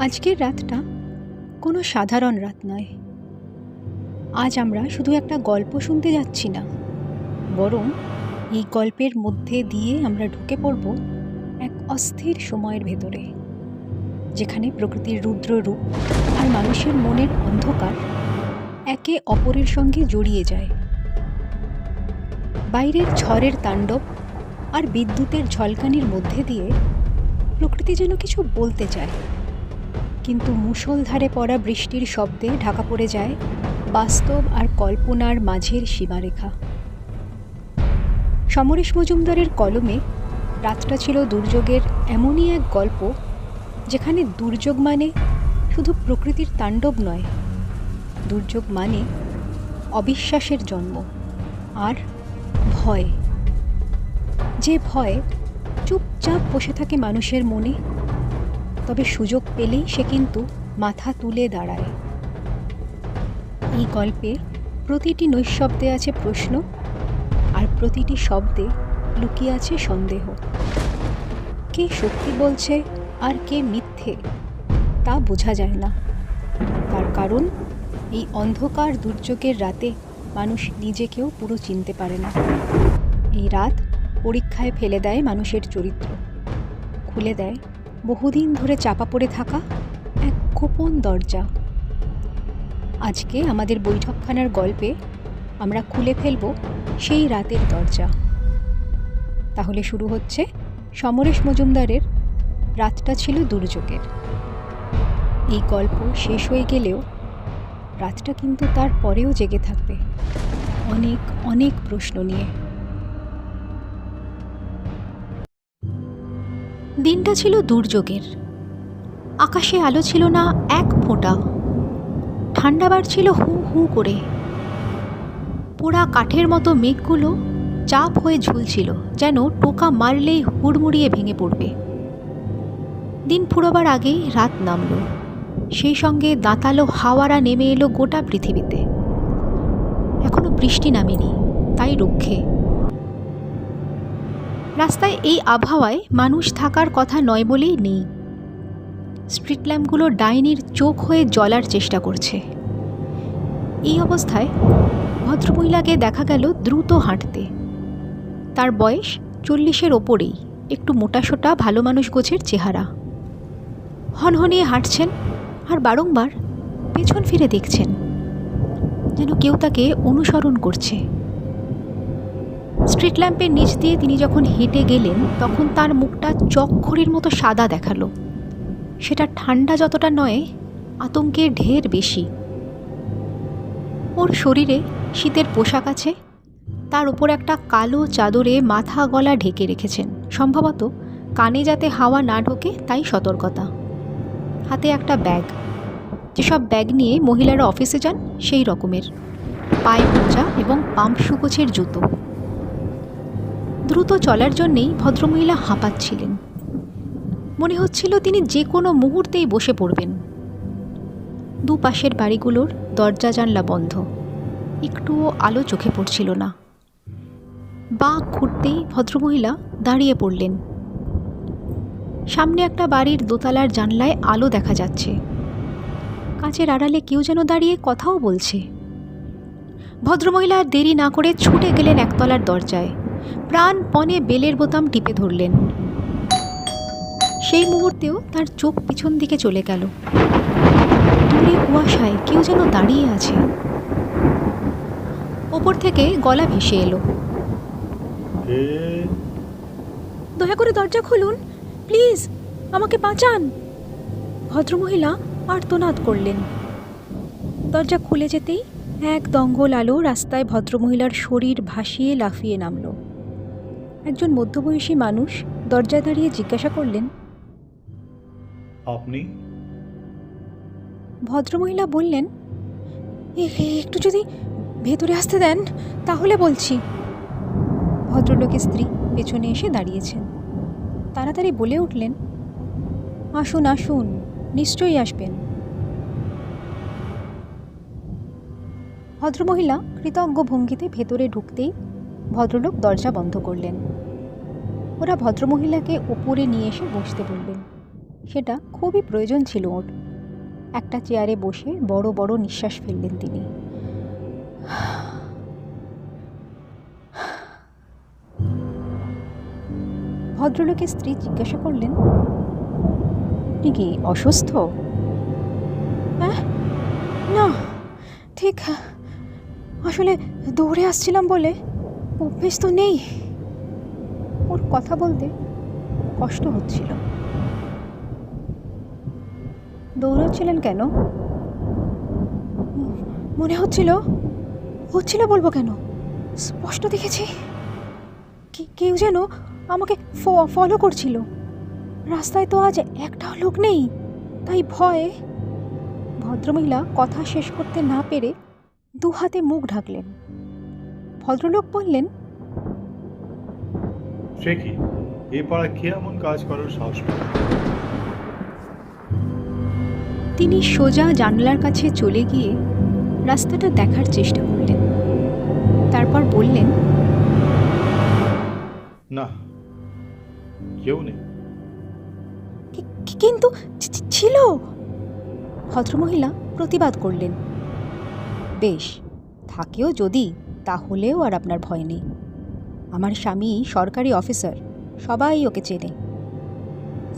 আজকের রাতটা কোনো সাধারণ রাত নয়। আজ আমরা শুধু একটা গল্প শুনতে যাচ্ছি না, বরং এই গল্পের মধ্যে দিয়ে আমরা ঢুকে পড়ব এক অস্থির সময়ের ভেতরে, যেখানে প্রকৃতির রুদ্র রূপ আর মানুষের মনের অন্ধকার একে অপরের সঙ্গে জড়িয়ে যায়। বাইরের ঝড়ের তাণ্ডব আর বিদ্যুতের ঝলকানির মধ্যে দিয়ে প্রকৃতি যেন কিছু বলতে চায়, কিন্তু মুষলধারে পড়া বৃষ্টির শব্দে ঢাকা পড়ে যায় বাস্তব আর কল্পনার মাঝের সীমারেখা। সমরেশ মজুমদারের কলমে রাতটা ছিল দুর্যোগের এমনই এক গল্প, যেখানে দুর্যোগ মানে শুধু প্রকৃতির তাণ্ডব নয়, দুর্যোগ মানে অবিশ্বাসের জন্ম আর ভয়। যে ভয় চুপচাপ বসে থাকে মানুষের মনে, তবে সুযোগ পেলেই সে কিন্তু মাথা তুলে দাঁড়ায়। এই গল্পে প্রতিটি নৈঃশব্দে আছে প্রশ্ন, আর প্রতিটি শব্দে লুকিয়ে আছে সন্দেহ। কে সত্যি বলছে আর কে মিথ্যে তা বোঝা যায় না, তার কারণ এই অন্ধকার দুর্যোগের রাতে মানুষ নিজেকেও পুরো চিনতে পারে না। এই রাত পরীক্ষায় ফেলে দেয় মানুষের চরিত্র, খুলে দেয় বহুদিন ধরে চাপা পড়ে থাকা এক গোপন দরজা। আজকে আমাদের বৈঠকখানার গল্পে আমরা খুলে ফেলব সেই রাতের দরজা। তাহলে শুরু হচ্ছে সমরেশ মজুমদারের রাতটা ছিল দুর্যোগের। এই গল্প শেষ হয়ে গেলেও রাতটা কিন্তু তার পরেও জেগে থাকবে অনেক অনেক প্রশ্ন নিয়ে। দিনটা ছিল দুর্যোগের। আকাশে আলো ছিল না এক ফোঁটা, ঠান্ডা বাড়ছিল হু হু করে। পোড়া কাঠের মতো মেঘগুলো চাপ হয়ে ঝুলছিল, যেন টোকা মারলেই হুড়মুড়িয়ে ভেঙে পড়বে। দিন ফুরোবার আগেই রাত নামল, সেই সঙ্গে দাঁতালো হাওয়ারা নেমে এলো গোটা পৃথিবীতে। এখনো বৃষ্টি নামেনি, তাই রক্ষে। রাস্তায় এই আবহাওয়ায় মানুষ থাকার কথা নয় বলেই নেই। স্ট্রিট ল্যাম্পগুলো ডাইনির চোখ হয়ে জ্বলার চেষ্টা করছে। এই অবস্থায় ভদ্রমহিলাকে দেখা গেল দ্রুত হাঁটতে। তার বয়স 40-এর ওপরেই, একটু মোটাসোটা ভালো মানুষ গোছের চেহারা। হনহনিয়ে হাঁটছেন আর বারংবার পেছন ফিরে দেখছেন, যেন কেউ তাকে অনুসরণ করছে। স্ট্রিট ল্যাম্পের নিচ দিয়ে তিনি যখন হেঁটে গেলেন, তখন তার মুখটা চকখড়ির মতো সাদা দেখালো। সেটা ঠান্ডা যতটা নয়, আতঙ্কের ঢের বেশি। ওর শরীরে শীতের পোশাক আছে, তার উপর একটা কালো চাদরে মাথা গলা ঢেকে রেখেছেন, সম্ভবত কানে যাতে হাওয়া না ঢোকে তাই সতর্কতা। হাতে একটা ব্যাগ, যেসব ব্যাগ নিয়ে মহিলারা অফিসে যান সেই রকমের, পায়ে মোজা এবং পাম্প শু গোছের জুতো। দ্রুত চলার জন্যেই ভদ্রমহিলা হাঁপাচ্ছিলেন। মনে হচ্ছিল তিনি যে কোনো মুহূর্তেই বসে পড়বেন। দুপাশের বাড়িগুলোর দরজা জানলা বন্ধ, একটুও আলো চোখে পড়ছিল না। বাঁ ঘুরতেই ভদ্রমহিলা দাঁড়িয়ে পড়লেন। সামনে একটা বাড়ির দোতলার জানলায় আলো দেখা যাচ্ছে। কাঁচের আড়ালে কেউ যেন দাঁড়িয়ে কথাও বলছে। ভদ্রমহিলা আর দেরি না করে ছুটে গেলেন একতলার দরজায়, প্রাণপণে বেলের বোতাম টিপে ধরলেন। সেই মুহূর্তেও তার চোখ পিছন দিকে চলে গেল। দূরে কুয়াশায় কেউ যেন দাঁড়িয়ে আছে। ওপর থেকে গলা ভেসে এলো, দয়া করে দরজা খুলুন, প্লিজ, আমাকে বাঁচান। ভদ্রমহিলা আর্তনাদ করলেন। দরজা খুলে যেতেই এক দঙ্গল আলো রাস্তায় ভদ্রমহিলার শরীর ভাসিয়ে লাফিয়ে নামল। একজন মধ্যবয়সী মানুষ দরজায় দাঁড়িয়ে জিজ্ঞাসা করলেন, আপনি? ভদ্রমহিলা বললেন, একটু যদি ভেতরে আসতে দেন তাহলে বলছি। ভদ্রলোকের স্ত্রী পেছনে এসে দাঁড়িয়েছেন। তাড়াতাড়ি বলে উঠলেন, আসুন আসুন, নিশ্চয়ই আসবেন। ভদ্রমহিলা কৃতজ্ঞ ভঙ্গিতে ভেতরে ঢুকতেই ভদ্রলোক দরজা বন্ধ করলেন। ওরা ভদ্রমহিলাকে ওপরে নিয়ে এসে বসতে বললেন। সেটা খুবই প্রয়োজন ছিল ওর। একটা চেয়ারে বসে বড় বড় নিঃশ্বাস ফেললেন তিনি। ভদ্রলোকের স্ত্রী জিজ্ঞাসা করলেন, আপনি কি অসুস্থ? হ্যাঁ, না, ঠিক আসলে দৌড়ে আসছিলাম বলে অভ্যেস তো নেই। ওর কথা বলতে কষ্ট হচ্ছিল। দৌড়াচ্ছিলেন কেন? মনে হচ্ছিল বলবো কেন, স্পষ্ট দেখেছি কেউ যেন আমাকে ফলো করছিল। রাস্তায় তো আজ একটাও লোক নেই, তাই ভয়ে। ভদ্রমহিলা কথা শেষ করতে না পেরে দু হাতে মুখ ঢাকলেন। ভদ্রলোক বললেন, সে কি, এ পাড়ায় কে এমন কাজ করার সাহস পায়? তিনি সোজা জানলার কাছে চলে গিয়ে রাস্তাটা দেখার চেষ্টা করলেন। তারপর বললেন, না, কেউ নেই। কিন্তু ছিল। ভদ্রমহিলা প্রতিবাদ করলেন, বেশ, থাকেও যদি, তাহলেও আর আপনার ভয় নেই। আমার স্বামী সরকারি অফিসার, সবাই ওকে চেনে।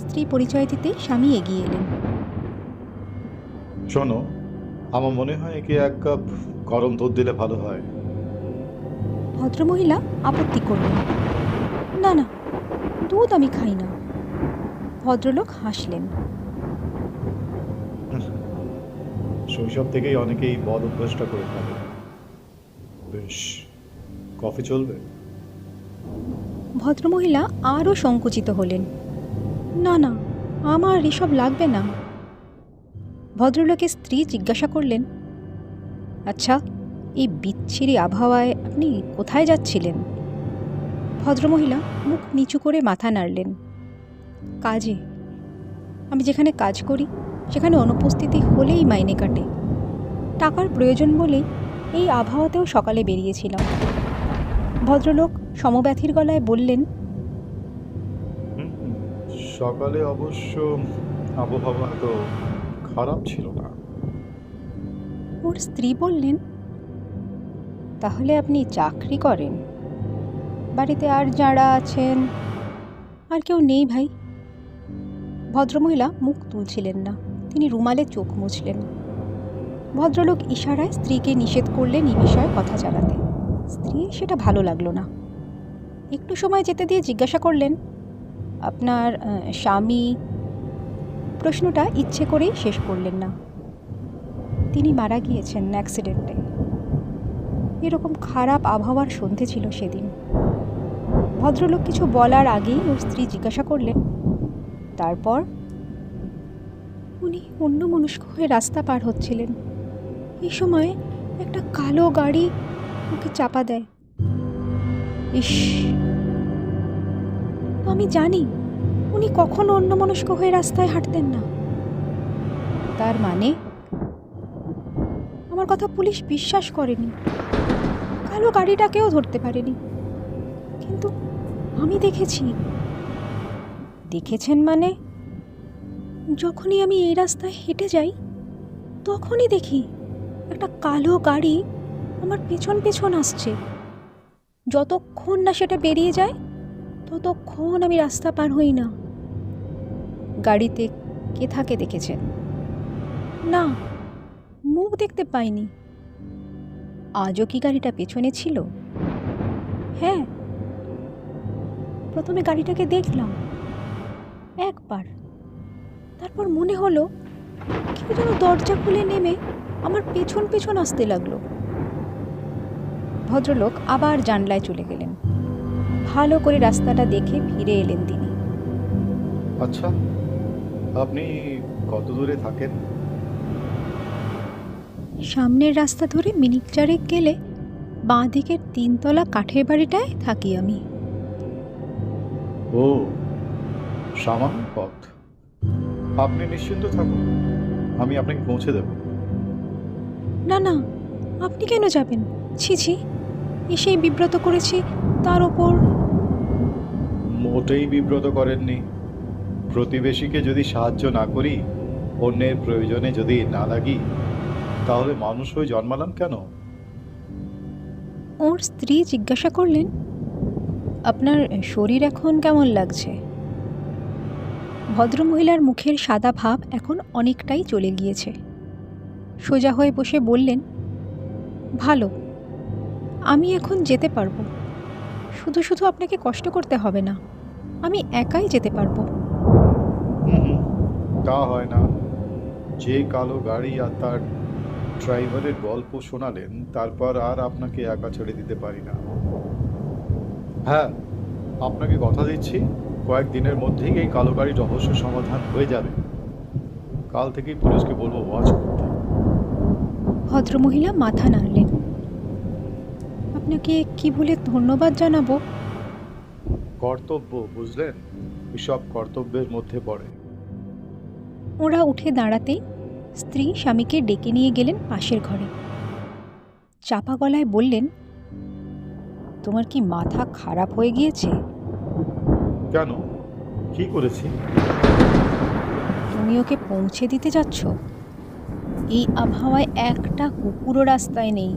স্ত্রী পরিচয় দিতে স্বামী এগিয়ে এলেন। শোনো, আমার মনে হয় একে এক কাপ গরম দুধ দিলে ভালো হয়। ভদ্রমহিলা আপত্তি করলেন, না না, দুধ আমি খাই না। ভদ্রলোক হাসলেন। শৈশব থেকেই অনেকেই বদ অভ্যাসটা করে ফেলে। বেশ, কফি চলবে? ভদ্রমহিলা আরও সংকুচিত হলেন, না না, আমার এসব লাগবে না। ভদ্রলোকের স্ত্রী জিজ্ঞাসা করলেন, আচ্ছা, এই বিচ্ছিরি আবহাওয়ায় আপনি কোথায় যাচ্ছিলেন? ভদ্রমহিলা মুখ নিচু করে মাথা নাড়লেন, কাজে। আমি যেখানে কাজ করি সেখানে অনুপস্থিতি হলেই মাইনে কাটে। টাকার প্রয়োজন বলেই এই আবহাওয়াতেও সকালে বেরিয়েছিলাম। ভদ্রলোক সমব্যথীর গলায় বললেন, সকালে অবশ্য আবহাওয়া তো খারাপ ছিল না। ওর স্ত্রী বললেন, তাহলে আপনি চাকরি করেন? বাড়িতে আর যারা আছেন? আর কেউ নেই ভাই। ভদ্রমহিলা মুখ তুলছিলেন না, তিনি রুমালে চোখ মুছলেন। ভদ্রলোক ইশারায় স্ত্রীকে নিষেধ করলেন এই বিষয়ে কথা চালাতে। স্ত্রী সেটা ভালো লাগলো না। একটু সময় যেতে দিয়ে জিজ্ঞাসা করলেন, আপনার স্বামী? প্রশ্নটা ইচ্ছে করেই শেষ করলেন না। তিনি মারা গিয়েছেন অ্যাক্সিডেন্টে। এরকম খারাপ আবহাওয়ার সন্ধে ছিল সেদিন। ভদ্রলোক কিছু বলার আগেই ওর স্ত্রী জিজ্ঞাসা করলেন, তারপর? উনি অন্যমনস্ক হয়ে রাস্তা পার হচ্ছিলেন। এই সময় একটা কালো গাড়ি ওকে চাপা দেয়। ইস, আমি জানি উনি কখনো অন্যমনস্ক হয়ে রাস্তায় হাঁটতেন না। তার মানে? আমার কথা পুলিশ বিশ্বাস করেনি, কালো গাড়িটাকেও ধরতে পারেনি, কিন্তু আমি দেখেছি। দেখেছেন মানে? যখনই আমি এই রাস্তায় হেঁটে যাই তখনই দেখি একটা কালো গাড়ি আমার পেছন পেছন আসছে। যতক্ষণ না সেটা বেরিয়ে যায় ততক্ষণ আমি রাস্তা পার হই না। গাড়িতে কে থাকে দেখেছেন? না, মুখ দেখতে পাইনি। আজও কি গাড়িটা পেছনে ছিল? হ্যাঁ, প্রথমে গাড়িটাকে দেখলাম একবার, তারপর মনে হলো কেউ যেন দরজা খুলে নেমে আমার পেছন পেছন আসতে লাগলো। ভদ্রলোক আবার জানলায় চলে গেলেন। ভালো করে রাস্তাটা দেখে ফিরে এলেন তিনি। আচ্ছা, আপনি কত দূরে থাকেন? সামনের রাস্তা ধরে মিনিট চারেক গেলে বাঁ দিকের 3 তলা কাঠের বাড়িটায় থাকি আমি। ও, সামান্য পথ। আপনি নিশ্চিন্ত থাকুন, আমি আপনাকে পৌঁছে দেব। না না, আপনি কেন যাবেন? ছি ছি, এসেই বিব্রত করেছি, তার ওপর। মোটেই বিব্রত করেননি। প্রতিবেশীকে যদি সাহায্য না করি, অন্যের প্রয়োজনে যদি না লাগি, তাহলে মানুষ হয়ে জন্মালাম কেন? ওর স্ত্রী জিজ্ঞাসা করলেন, আপনার শরীর এখন কেমন লাগছে? ভদ্রমহিলার মুখের সাদা ভাব এখন অনেকটাই চলে গিয়েছে। সোজা হয়ে বসে বললেন, ভালো, আমি এখন যেতে পারবো। শুধু শুধু আপনাকে কষ্ট করতে হবে না, আমি একাই যেতে পারবো। হুম, তা হয় না। যে কালো গাড়ি আর তার ড্রাইভারের গল্প শোনালেন, তারপর আর আপনাকে একা ছেড়ে দিতে পারি না। হ্যাঁ, আপনাকে কথা দিচ্ছি, কয়েকদিনের মধ্যেই এই কালো গাড়ির রহস্য সমাধান হয়ে যাবে। কাল থেকেই পুলিশকে বলবো ওয়াচ করতে। ভদ্রমহিলা মাথা নাড়লেন। আপনাকে কি বলে ধন্যবাদ জানাবো? কর্তব্য, বুঝলেন? এসব কর্তব্যের মধ্যে পড়ে। ওরা উঠে দাঁড়াতেই স্ত্রী স্বামীকে ডেকে নিয়ে গেলেন পাশের ঘরে। চাপা গলায় বললেন, তোমার কি মাথা খারাপ হয়ে গিয়েছে? কেন? কি করেছি? তুমি ওকে পৌঁছে দিতে যাচ্ছ? এই আবহাওয়ায় একটা কুকুরও রাস্তায় নেই।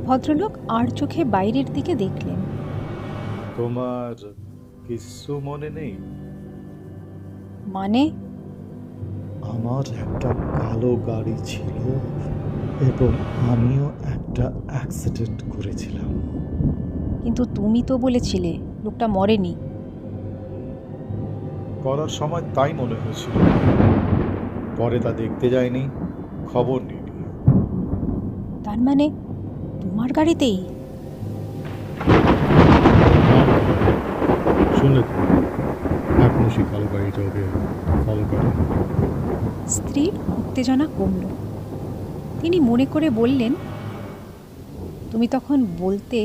ভদ্রলোক আর চোখে বাইরের দিকে দেখলেন। তোমার কিচ্ছু মনে নেই? মানে? আমার একটা কালো গাড়ি ছিল এবং আমিও একটা অ্যাক্সিডেন্ট করেছিলাম। কিন্তু তুমি তো বলেছিলে লোকটা মরেনি। করার সময় তাই মনে হয়েছিল, পরে তা দেখতে যায়নি, খবর নিইনি। তার মানে তোমার গাড়িতেই? শুনলে তো, এখনো সেই কালো গাড়িটা ওকে ফলো করে। স্ত্রীর উত্তেজনা কমল। তিনি মনে করে বললেন, তুমি তখন বলতে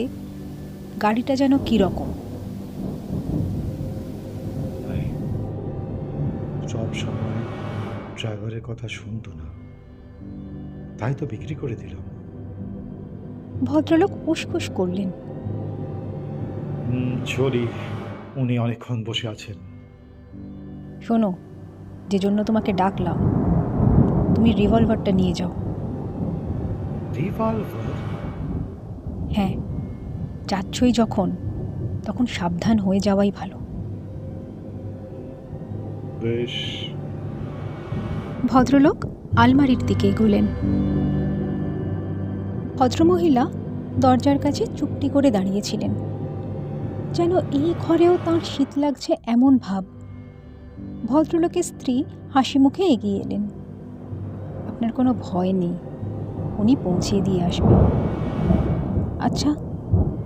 গাড়িটা যেন কীরকম। সব সময় ড্রাইভারের কথা শুনতো না, তাই তো বিক্রি করে দিলাম। ভদ্রলোক উসখুস করলেন। সরি, উনি অনেকক্ষণ বসে আছেন। শোনো, যে জন্য তোমাকে ডাকলাম, তুমি রিভলভারটা নিয়ে যাও। রিভলভার? হ্যাঁ, যাচ্ছই যখন, তখন সাবধান হয়ে যাওয়াই ভালো। বেশ। ভদ্রলোক আলমারির দিকে এগোলেন। ভদ্রমহিলা দরজার কাছে চুপটি করে দাঁড়িয়েছিলেন, যেন এই ঘরেও তাঁর শীত লাগছে এমন ভাব। ভদ্রলোকের স্ত্রী হাসি মুখে এগিয়ে এলেন। আপনার কোনো ভয় নেই, উনি পৌঁছিয়ে দিয়ে আসবেন। আচ্ছা,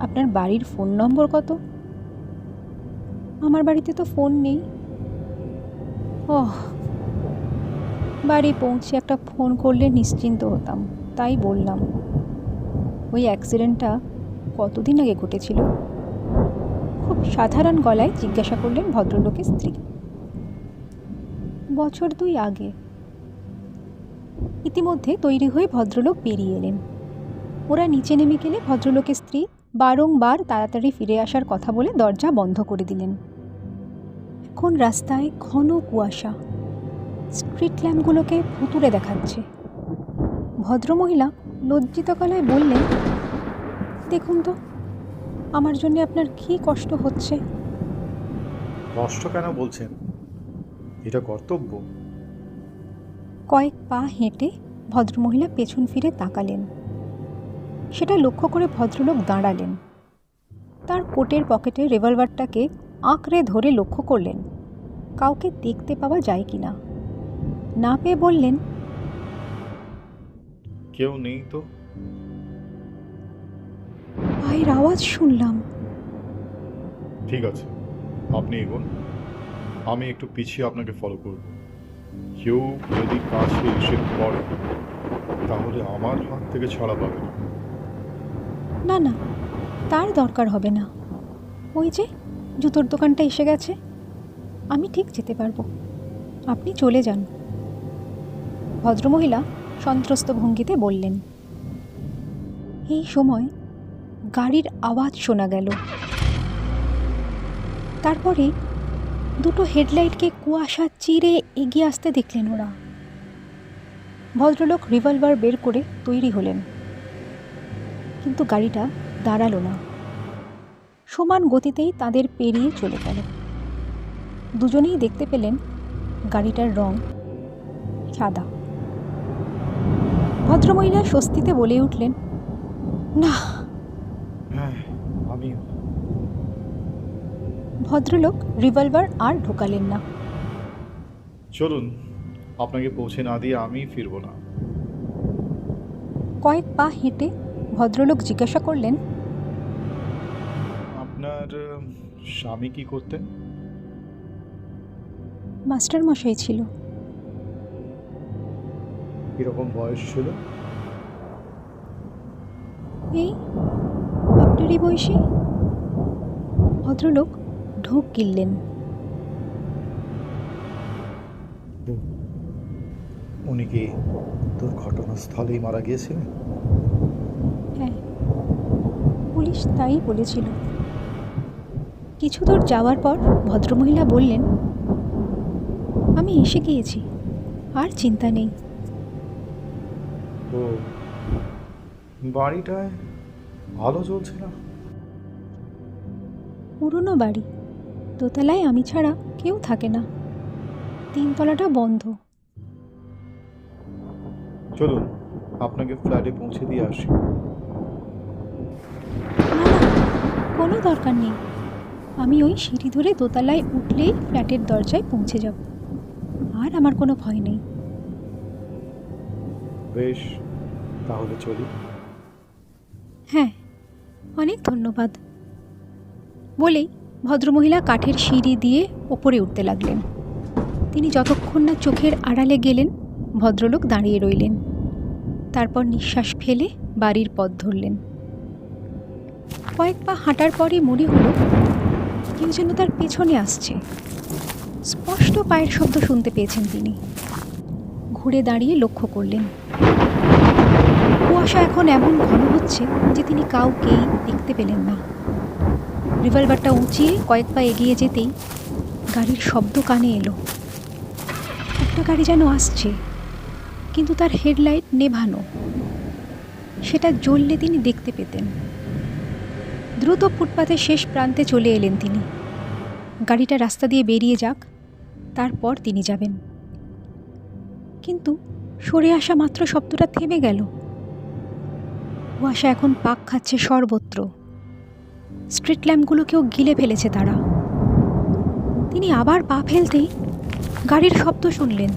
আপনার বাড়ির ফোন নম্বর কত? আমার বাড়িতে তো ফোন নেই। ওহ, বাড়ি পৌঁছে একটা ফোন করলে নিশ্চিন্ত হতাম, তাই বললাম। ওই অ্যাক্সিডেন্টটা কতদিন আগে ঘটেছিল? খুব সাধারণ গলায় জিজ্ঞাসা করলেন ভদ্রলোকের স্ত্রী। বছর 2 আগে। ইতিমধ্যে তৈরি হয়ে ভদ্রলোক বেরিয়ে এলেন। ওরা নিচে নেমে গেলে ভদ্রলোকের স্ত্রী বারংবার তাড়াতাড়ি ফিরে আসার কথা বলে দরজা বন্ধ করে দিলেন। এখন রাস্তায় ঘন কুয়াশা, স্ট্রিট ল্যাম্পগুলোকে ভুতুড়ে দেখাচ্ছে। ভদ্রমহিলা লজ্জিত গলায় বললেন, দেখুন তো, আমার জন্য আপনার কী কষ্ট হচ্ছে। কষ্ট কেন বলছেন? এটা কর্তব্য। কয়েক পা হেঁটে ভদ্রমহিলা পেছন ফিরে তাকালেন। সেটা লক্ষ্য করে ভদ্রলোক দাঁড়ালেন। তার কোটের পকেটে রিভলভারটাকে আঁকড়ে ধরে লক্ষ্য করলেন কাউকে দেখতে পাওয়া যায় কিনা। না পেয়ে বললেন, কেউ নেই তো। পায়ের আওয়াজ শুনলাম। ঠিক আছে, আপনি এগোন, আমি একটু পিছিয়ে আপনাকে ফলো করব। কেউ যদি কাছে এসে পড়ে, তাহলে আমার হাত থেকে ছাড়া পাবে না। না না, তার দরকার হবে না। ওই যে জুতোর দোকানটা এসে গেছে, আমি ঠিক যেতে পারবো, আপনি চলে যান। ভদ্রমহিলা সন্ত্রস্ত ভঙ্গিতে বললেন। এই সময় গাড়ির আওয়াজ শোনা গেল। তারপরে দুটো হেডলাইটকে কুয়াশা চিরে এগিয়ে আসতে দেখলেন ওরা। ভদ্রলোক রিভলভার বের করে তৈরি হলেন, কিন্তু গাড়িটা দাঁড়ালো না। সমান গতিতেই তাদের পেরিয়ে চলে গেল। দুজনেই দেখতে পেলেন গাড়িটার রং সাদা। ভদ্রমহিলা স্বস্তিতে বলে উঠলেন, না। হ্যাঁ, আমিও। ভদ্রলোক রিভলভার আর ঢোকালেন না। চলুন, আপনাকে পৌঁছে না দিয়ে আমি ফিরবো না। কয়েক পা হেঁটে ভদ্রলোক জিজ্ঞাসা করলেন, আপনার স্বামী কি করতেন? মাস্টার মশাই ছিল। কিরকম বয়স ছিল? এই আপনারই বয়সী। ভদ্রলোক ঢোক গিললেন। উনি কি দুর্ঘটনাস্থলেই মারা গিয়েছিলেন? হ্যাঁ, পুলিশ তাই বলেছিল। কিছু দূর যাওয়ার পর ভদ্রমহিলা বললেন, আমি এসে গিয়েছি, আর চিন্তা নেই। ও, বাড়িটায় আলো জ্বলছে না? পুরনো বাড়ি, দোতলায় আমি ছাড়া কেউ থাকে না, 3 তলাটা বন্ধ। চলুন, আপনাকে ফ্ল্যাটে পৌঁছে দিয়ে আসি। না না, কোনো দরকার নেই। আমি ওই সিঁড়ি ধরে দোতলায় উঠলেই ফ্ল্যাটের দরজায় পৌঁছে যাব, আর আমার কোনো ভয় নেই। বেশ, তাহলে চলি। হ্যাঁ, অনেক ধন্যবাদ। বলেই ভদ্রমহিলা কাঠের সিঁড়ি দিয়ে ওপরে উঠতে লাগলেন। তিনি যতক্ষণ না চোখের আড়ালে গেলেন, ভদ্রলোক দাঁড়িয়ে রইলেন। তারপর নিঃশ্বাস ফেলে বাড়ির পথ ধরলেন। কয়েক পা হাঁটার পরই মনে হলো কেউ যেন তার পেছনে আসছে। স্পষ্ট পায়ের শব্দ শুনতে পেয়েছেন তিনি। ঘুরে দাঁড়িয়ে লক্ষ্য করলেন। কুয়াশা এখন এমন ঘন হচ্ছে যে তিনি কাউকেই দেখতে পেলেন না। রিভলভারটা উঁচিয়ে কয়েক পা এগিয়ে যেতেই গাড়ির শব্দ কানে এলো। একটা গাড়ি যেন আসছে, কিন্তু তার হেডলাইট নেভানো। সেটা জ্বললে তিনি দেখতে পেতেন। দ্রুত ফুটপাতের শেষ প্রান্তে চলে এলেন তিনি। গাড়িটা রাস্তা দিয়ে বেরিয়ে যাক, তারপর তিনি যাবেন। কিন্তু সরে আসা মাত্র শব্দটা থেমে গেল। কুয়াশা এখন পাক খাচ্ছে সর্বত্র। স্ট্রিট ল্যাম্পগুলোকেও গিলে ফেলেছে তারা। তিনি আবার পা ফেলতেই গাড়ির শব্দ শুনলেন,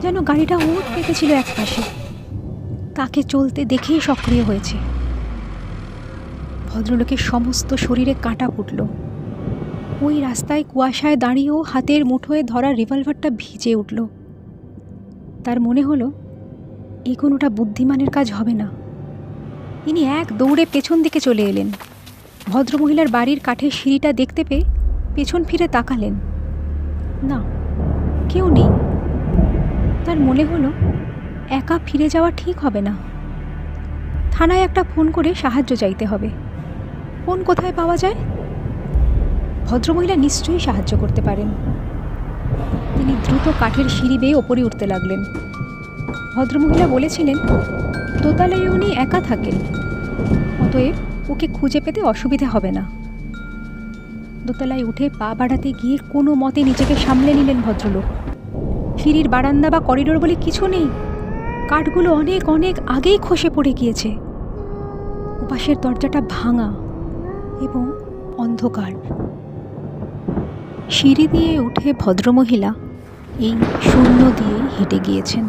যেন গাড়িটা ওট পেতেছিল এক পাশে। তাকে চলতে দেখেই সক্রিয় হয়েছে। ভদ্রলোকের সমস্ত শরীরে কাঁটা ফুটল। ওই রাস্তায় কুয়াশায় দাঁড়িয়েও হাতের মুঠোয় ধরা রিভলভারটা ভিজে উঠল। তার মনে হলো এগোনোটা বুদ্ধিমানের কাজ হবে না। তিনি এক দৌড়ে পেছন দিকে চলে এলেন। ভদ্রমহিলার বাড়ির কাঠের সিঁড়িটা দেখতে পেয়ে পেছন ফিরে তাকালেন। না, কেউ নেই। তার মনে হলো একা ফিরে যাওয়া ঠিক হবে না। থানায় একটা ফোন করে সাহায্য চাইতে হবে। ফোন কোথায় পাওয়া যায়? ভদ্রমহিলা নিশ্চয়ই সাহায্য করতে পারেন। তিনি দ্রুত কাঠের সিঁড়ি বেয়ে ওপরে উঠতে লাগলেন। ভদ্রমহিলা বলেছিলেন দোতলায় উনি একা থাকেন, অতএব ওকে খুঁজে পেতে অসুবিধা হবে না। দোতলায় উঠে পা বাড়াতে গিয়ে কোনো মতে নিজেকে সামলে নিলেন ভদ্রলোক। সিঁড়ির বারান্দা বা করিডোর বলে কিছু নেই। কাঠগুলো অনেক অনেক আগেই খসে পড়ে গিয়েছে। ওপাশের দরজাটা ভাঙা এবং অন্ধকার। সিঁড়ি দিয়ে উঠে ভদ্রমহিলা এই শূন্য দিয়েই হেঁটে গিয়েছেন।